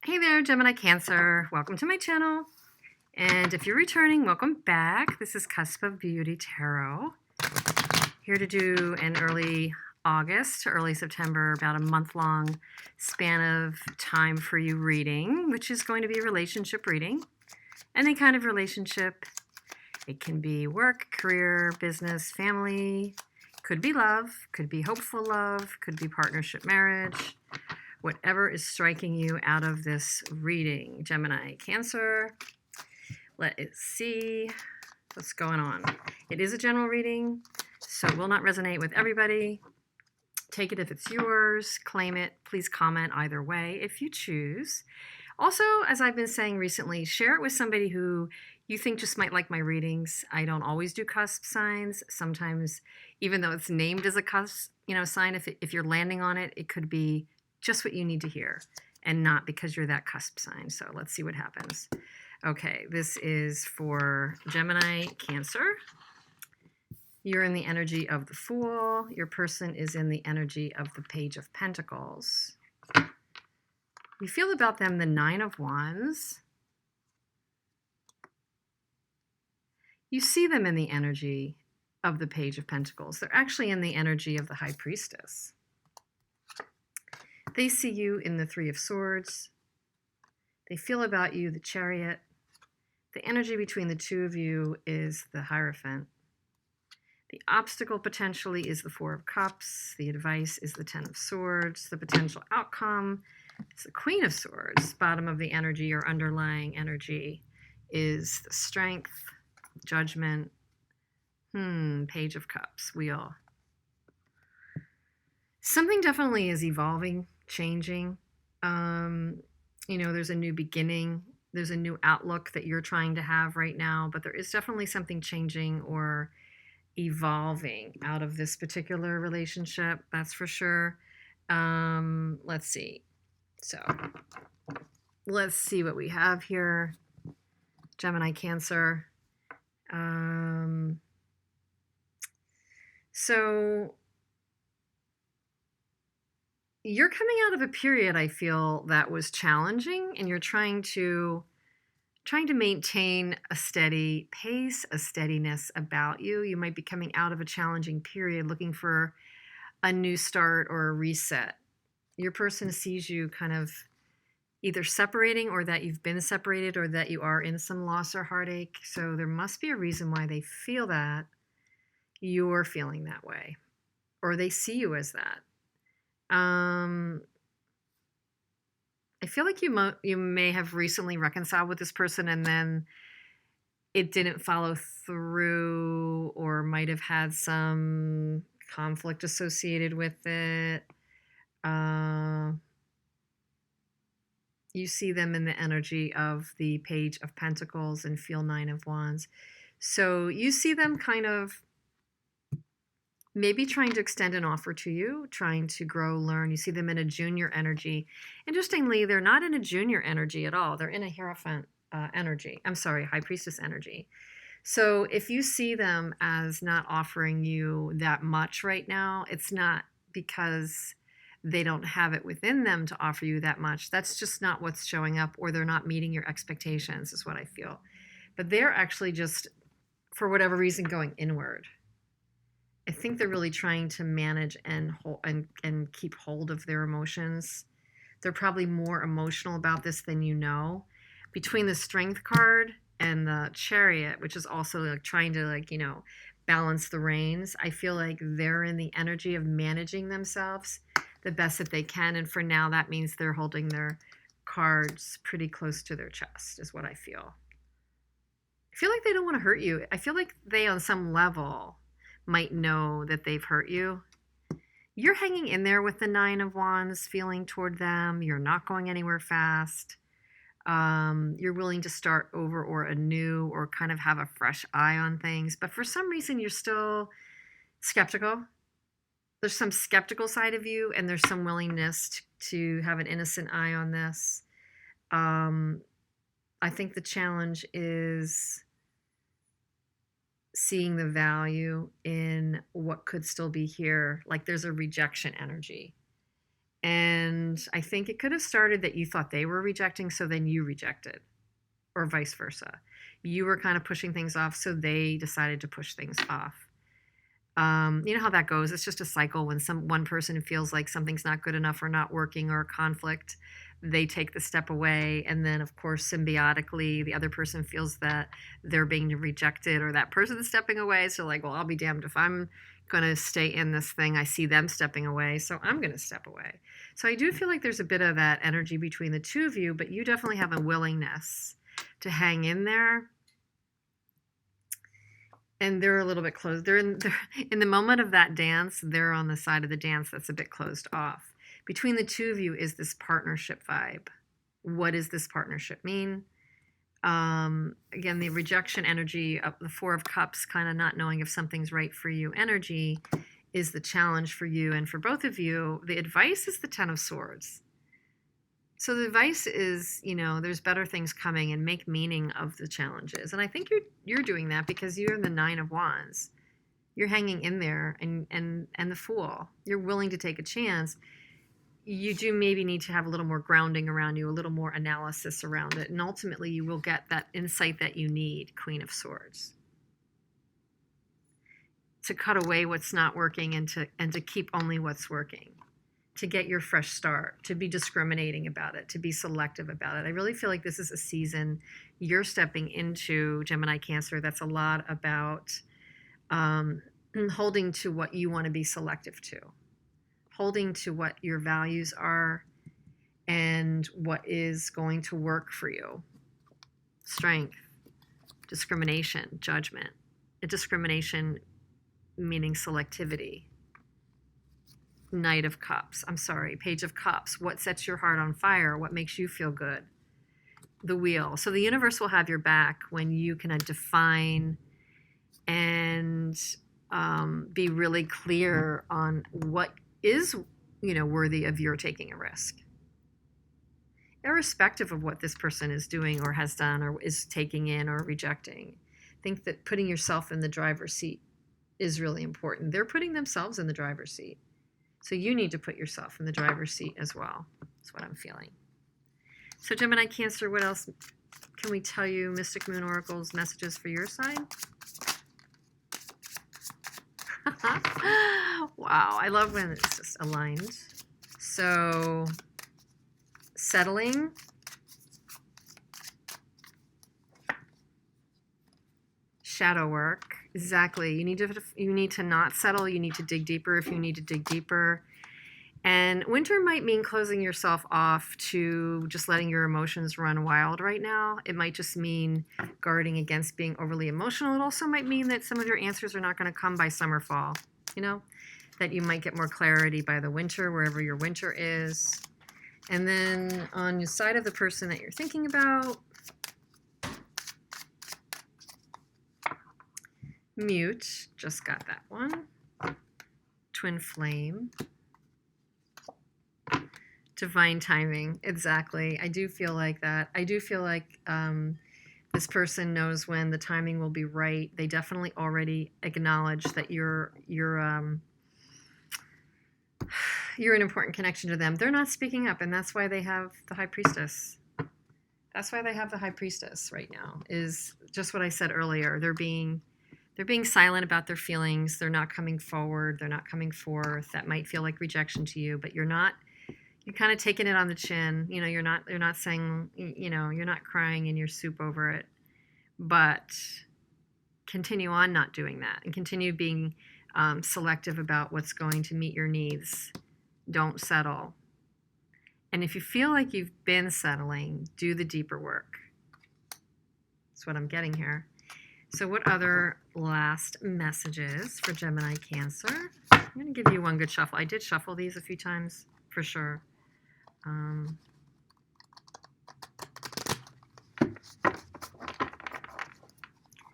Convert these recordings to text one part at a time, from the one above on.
Hey there, Gemini Cancer. Welcome to my channel. And if you're returning, welcome back. This is Cusp of Beauty Tarot. Here to do an early August to early September, about a month-long span of time for you reading, which is going to be a relationship reading. Any kind of relationship. It can be work, career, business, family. Could be love, could be hopeful love, could be partnership, marriage. Whatever is striking you out of this reading, Gemini Cancer. Let's see what's going on. It is a general reading, so it will not resonate with everybody. Take it if it's yours, claim it. Please comment either way if you choose. Also, as I've been saying recently, share it with somebody who you think just might like my readings. I don't always do cusp signs. Sometimes, even though it's named as a cusp, sign, if you're landing on it, it could be just what you need to hear and not because you're that cusp sign. So let's see what happens. Okay, this is for Gemini Cancer. You're in the energy of the Fool. Your person is in the energy of the Page of Pentacles. You feel about them the Nine of Wands. You see them in the energy of the Page of Pentacles. They're actually in the energy of the High Priestess. They see you in the Three of Swords. They feel about you the Chariot. The energy between the two of you is the Hierophant. The obstacle potentially is the Four of Cups. The advice is the Ten of Swords. The potential outcome is the Queen of Swords. Bottom of the energy or underlying energy is the Strength, Judgment, Page of Cups, Wheel. Something definitely is evolving, changing. There's a new beginning. There's a new outlook that you're trying to have right now, but there is definitely something changing or evolving out of this particular relationship. That's for sure. Let's see. So let's see what we have here. Gemini Cancer. So you're coming out of a period, I feel, that was challenging, and you're trying to maintain a steady pace, a steadiness about you. You might be coming out of a challenging period looking for a new start or a reset. Your person sees you kind of either separating, or that you've been separated, or that you are in some loss or heartache. So there must be a reason why they feel that you're feeling that way, or they see you as that. I feel like you may have recently reconciled with this person and then it didn't follow through, or might have had some conflict associated with it. You see them in the energy of the Page of Pentacles and feel Nine of Wands. So you see them kind of maybe trying to extend an offer to you, trying to grow, learn. You see them in a junior energy. Interestingly, they're not in a junior energy at all. They're in a Hierophant energy. I'm sorry, High Priestess energy. So if you see them as not offering you that much right now, it's not because they don't have it within them to offer you that much. That's just not what's showing up, or they're not meeting your expectations, is what I feel. But they're actually just, for whatever reason, going inward. I think they're really trying to manage and keep hold of their emotions. They're probably more emotional about this than you know. Between the Strength card and the Chariot, which is also like trying to balance the reins, I feel like they're in the energy of managing themselves the best that they can. And for now, that means they're holding their cards pretty close to their chest, is what I feel. I feel like they don't want to hurt you. I feel like they, on some level, might know that they've hurt you. You're hanging in there with the Nine of Wands feeling toward them. You're not going anywhere fast. You're willing to start over or anew, or kind of have a fresh eye on things. But for some reason, you're still skeptical. There's some skeptical side of you, and there's some willingness to have an innocent eye on this. I think the challenge is seeing the value in what could still be here. Like there's a rejection energy. And I think it could have started that you thought they were rejecting, so then you rejected, or vice versa. You were kind of pushing things off, so they decided to push things off. You know how that goes. It's just a cycle. When one person feels like something's not good enough or not working or a conflict, they take the step away. And then, of course, symbiotically, the other person feels that they're being rejected or that person's stepping away. So like, well, I'll be damned if I'm going to stay in this thing. I see them stepping away, so I'm going to step away. So I do feel like there's a bit of that energy between the two of you, but you definitely have a willingness to hang in there. And they're a little bit closed. They're in the moment of that dance, they're on the side of the dance that's a bit closed off. Between the two of you is this partnership vibe. What does this partnership mean? Again, the rejection energy of the Four of Cups, kind of not knowing if something's right for you energy, is the challenge for you. And for both of you, the advice is the Ten of Swords. So the advice is, there's better things coming, and make meaning of the challenges. And I think you're doing that because you're the Nine of Wands. You're hanging in there, and the Fool. You're willing to take a chance. You do maybe need to have a little more grounding around you, a little more analysis around it. And ultimately you will get that insight that you need, Queen of Swords. To cut away what's not working and to keep only what's working. To get your fresh start, to be discriminating about it, to be selective about it. I really feel like this is a season you're stepping into, Gemini, Cancer, that's a lot about holding to what you want to be selective to, holding to what your values are and what is going to work for you. Strength, discrimination, judgment. A discrimination meaning selectivity. Knight of Cups. Page of Cups. What sets your heart on fire? What makes you feel good? The Wheel. So the universe will have your back when you can define and be really clear on what is, worthy of your taking a risk. Irrespective of what this person is doing or has done or is taking in or rejecting. I think that putting yourself in the driver's seat is really important. They're putting themselves in the driver's seat. So you need to put yourself in the driver's seat as well. That's what I'm feeling. So Gemini, Cancer, what else can we tell you? Mystic Moon Oracle's messages for your side? Wow, I love when it's just aligned. So settling. Shadow work. Exactly. You need to not settle. You need to dig deeper if you need to dig deeper. And winter might mean closing yourself off to just letting your emotions run wild right now. It might just mean guarding against being overly emotional. It also might mean that some of your answers are not going to come by summer, fall. That you might get more clarity by the winter, wherever your winter is. And then on the side of the person that you're thinking about, Mute, just got that one. Twin Flame. Divine timing, exactly. I do feel like that. I do feel like this person knows when the timing will be right. They definitely already acknowledge that you're an important connection to them. They're not speaking up, and that's why they have the High Priestess. That's why they have the High Priestess right now, is just what I said earlier. They're being silent about their feelings. They're not coming forward. They're not coming forth. That might feel like rejection to you, but you're kind of taking it on the chin. You're not saying, you're not crying in your soup over it, but continue on not doing that and continue being selective about what's going to meet your needs. Don't settle. And if you feel like you've been settling, do the deeper work. That's what I'm getting here. So what other last messages for Gemini, Cancer? I'm going to give you one good shuffle. I did shuffle these a few times for sure.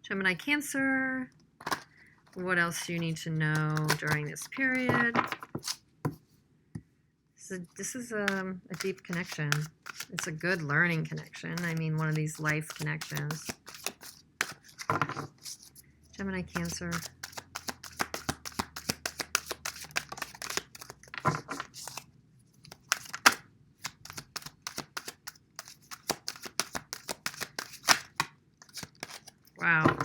Gemini, Cancer, what else do you need to know during this period? This is a deep connection. It's a good learning connection. I mean, one of these life connections. Gemini, Cancer. Wow.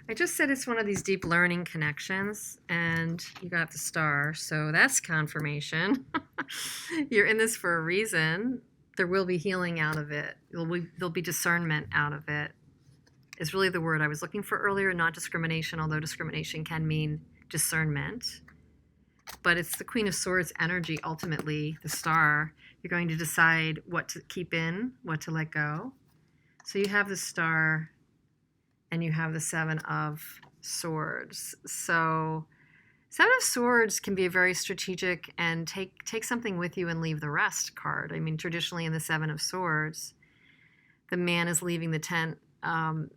I just said it's one of these deep learning connections, and you got the star, so that's confirmation. You're in this for a reason. There will be healing out of it. There'll be discernment out of it. Is really the word I was looking for earlier, not discrimination, although discrimination can mean discernment. But it's the Queen of Swords energy, ultimately, the star. You're going to decide what to keep in, what to let go. So you have the star and you have the Seven of Swords. So Seven of Swords can be a very strategic and take something with you and leave the rest card. I mean, traditionally in the Seven of Swords, the man is leaving the tent, in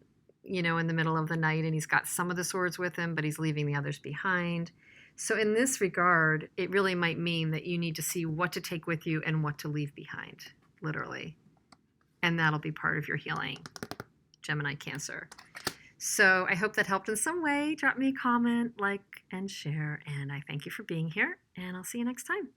the middle of the night, and he's got some of the swords with him, but he's leaving the others behind. So in this regard, it really might mean that you need to see what to take with you and what to leave behind, literally. And that'll be part of your healing, Gemini, Cancer. So I hope that helped in some way. Drop me a comment, like, and share. And I thank you for being here, and I'll see you next time.